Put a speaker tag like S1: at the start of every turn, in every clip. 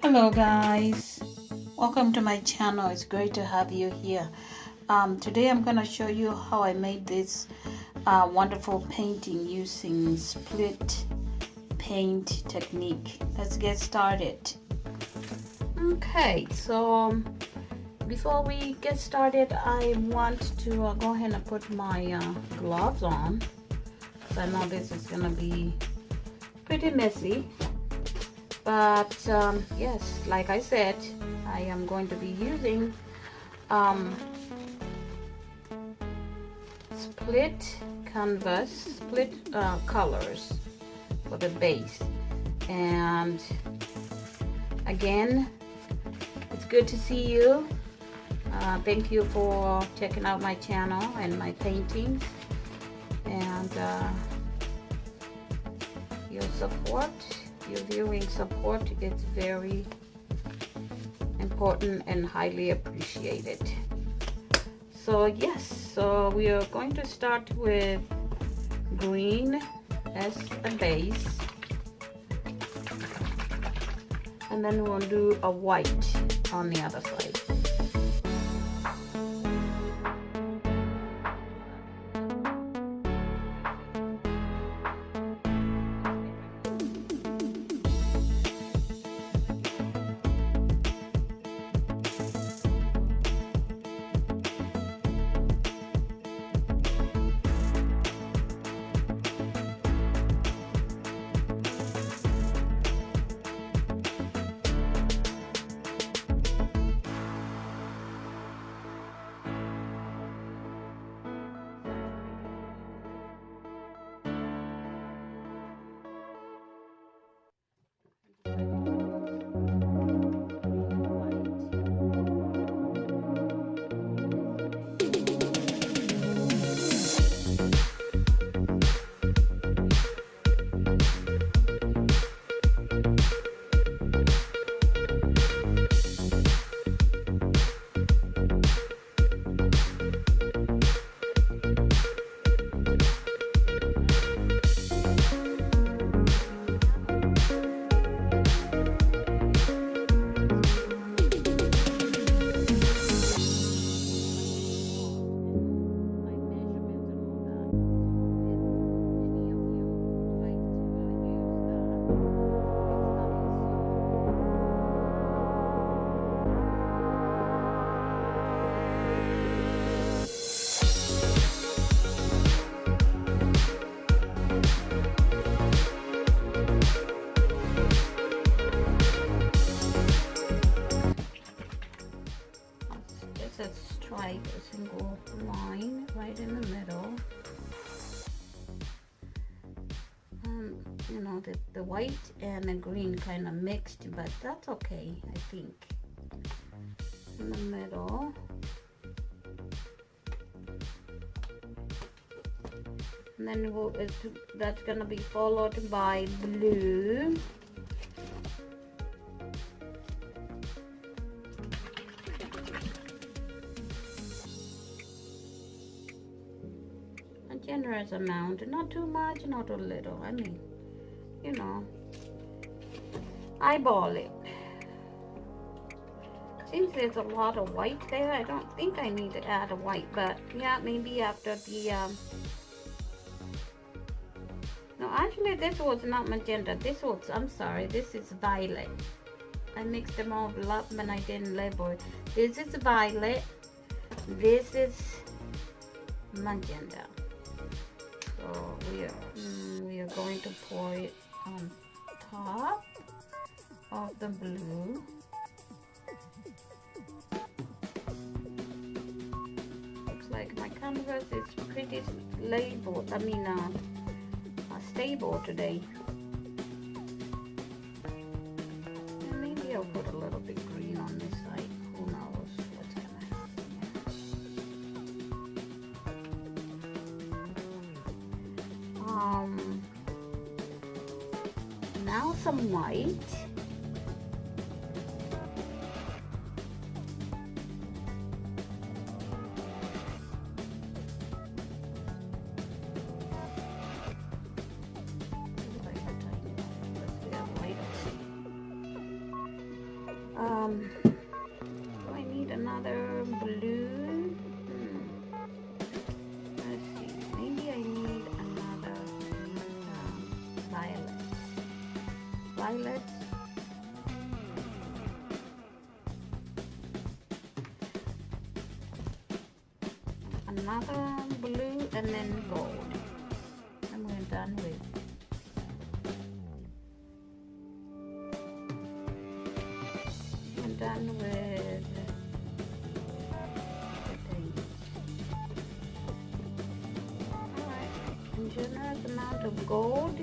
S1: Hello guys, welcome to my channel. It's great to have you here. Today I'm going to show you how I made this wonderful painting using split paint technique. Let's get started. Okay, so before we get started, I want to go ahead and put my gloves on. So I know this is going to be pretty messy. But yes, like I said, I am going to be using split canvas, split colors for the base. And again, it's good to see you. Thank you for checking out my channel and my paintings, and your support. Your viewing support is very important and highly appreciated. So yes, so we are going to start with green as a base, and then we'll do a white on the other side. Let's try a single line right in the middle. You know, the white and the green kind of mixed, but that's okay, I think. In the middle. And then that's gonna be followed by blue. Generous amount, not too much, not too little. I mean, you know, eyeball it. Since there's a lot of white there, I don't think I need to add a white, but yeah, maybe after the no, actually this was not magenta, this was, I'm sorry, this is violet. I mixed them all up and I didn't label it. This is violet, this is magenta. So we are going to pour it on top of the blue. Looks like my canvas is pretty labeled. I mean, stable today. And maybe I'll put a little bit green on this side. Who knows what's gonna happen here. Now some white. Do I need another blue? Let's see. Maybe I need another violet. Violet. Another blue and then gold. And we're done with. We're done with the paint. Alright, generous amount of gold.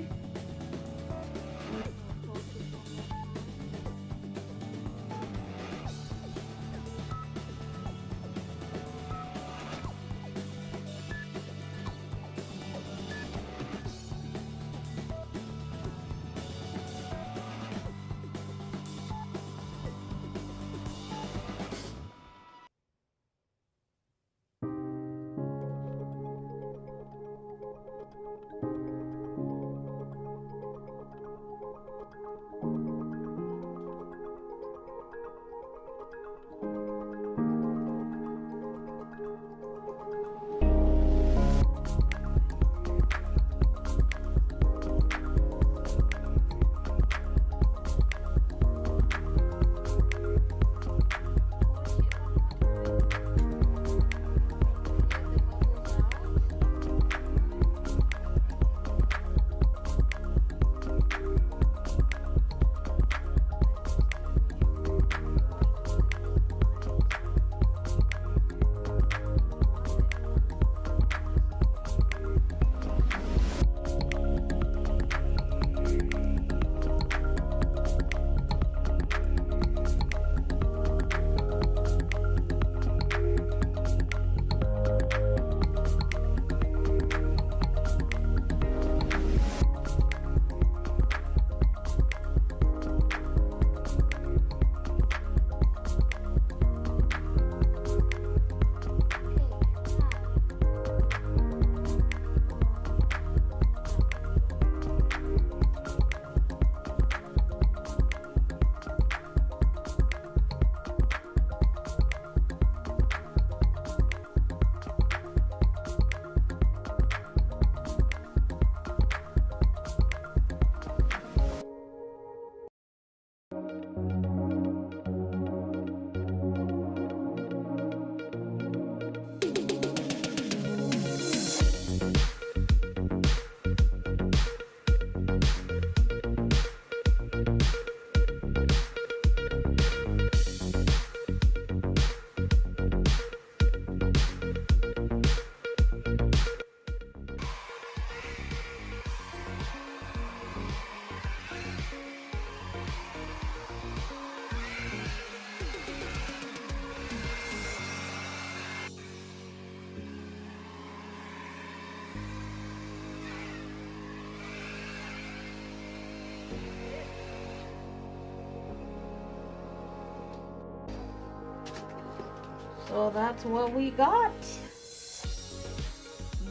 S1: So that's what we got.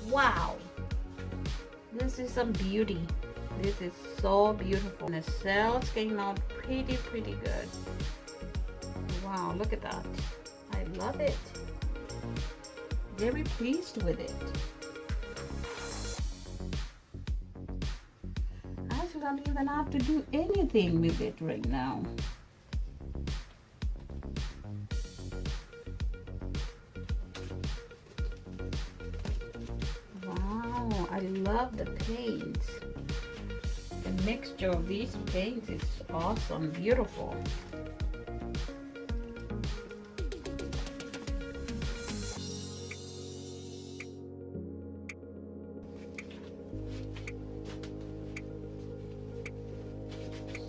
S1: Wow, this is some beauty. This is so beautiful. And the cells came out pretty good. Wow, look at that. I love it. Very pleased with it. Actually, I don't even have to do anything with it right now. Wow, I love the paints. The mixture of these paints is awesome, beautiful.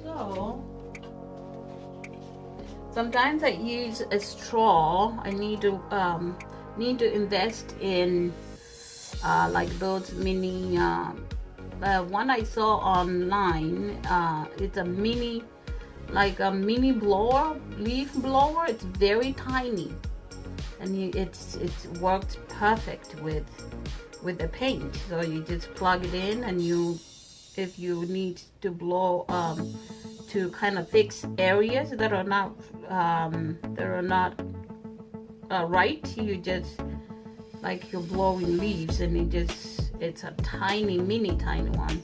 S1: So sometimes I use a straw. I need to invest in like those mini one I saw online. It's a mini, like a mini blower, leaf blower. It's very tiny, and it works perfect with the paint. So you just plug it in, and if you need to blow to kind of fix areas that are not right. You just, like, you're blowing leaves, and it's a tiny, tiny one.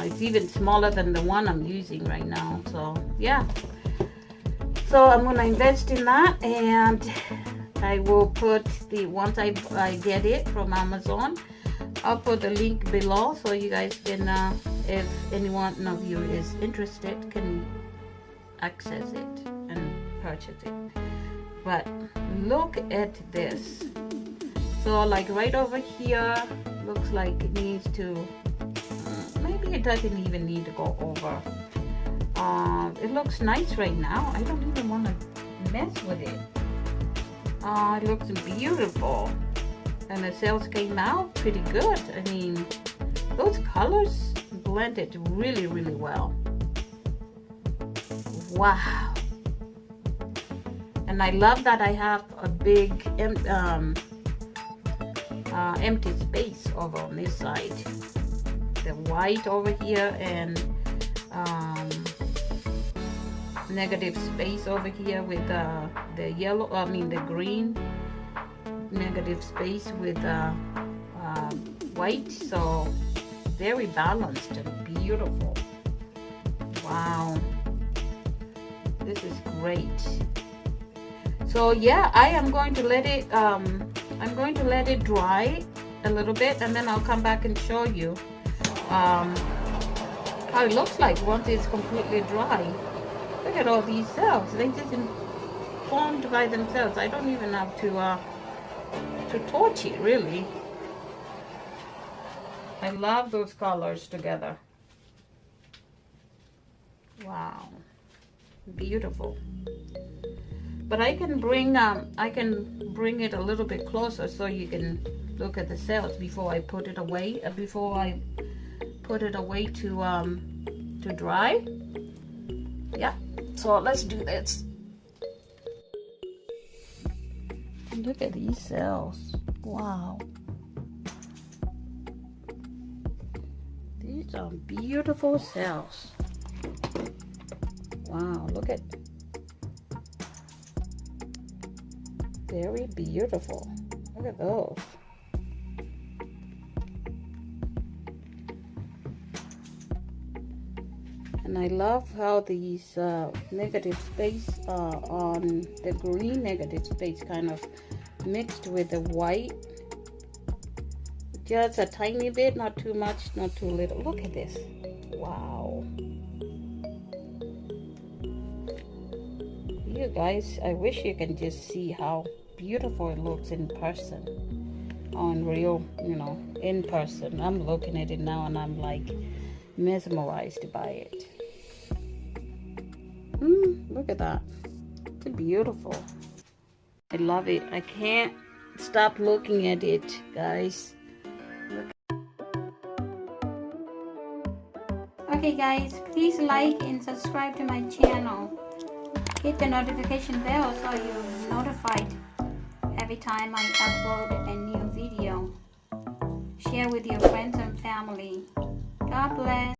S1: It's even smaller than the one I'm using right now. So yeah, so I'm gonna invest in that, and I will put once I get it from Amazon, I'll put the link below so you guys can, if anyone of you is interested, can access it and purchase it. But look at this. So like right over here, looks like it needs to, maybe it doesn't even need to go over. It looks nice right now. I don't even want to mess with it. It looks beautiful, and the sales came out pretty good. I mean, those colors blended really, really well. Wow. And I love that I have a big empty space over on this side. The white over here, and negative space over here with the yellow, the green, negative space with white. So very balanced and beautiful. Wow, this is great. So yeah, I am going to let it I'm going to let it dry a little bit, and then I'll come back and show you how it looks like once it's completely dry. Look at all these cells. They just formed by themselves. I don't even have to torch it, really. I love those colors together. Wow, beautiful. But I can bring it a little bit closer so you can look at the cells before I put it away. To dry. Yeah. So let's do this. Look at these cells. Wow. These are beautiful cells. Wow, look at, very beautiful. Look at those. And I love how these negative space on the green negative space kind of mixed with the white. Just a tiny bit, not too much, not too little. Look at this. Wow. You guys, I wish you can just see how beautiful it looks in person. On real, in person. I'm looking at it now and I'm like mesmerized by it. Look at that. It's beautiful. I love it. I can't stop looking at it, guys.
S2: Okay guys, please like and subscribe to my channel. Hit the notification bell so you're notified every time I upload a new video. Share with your friends and family. God bless.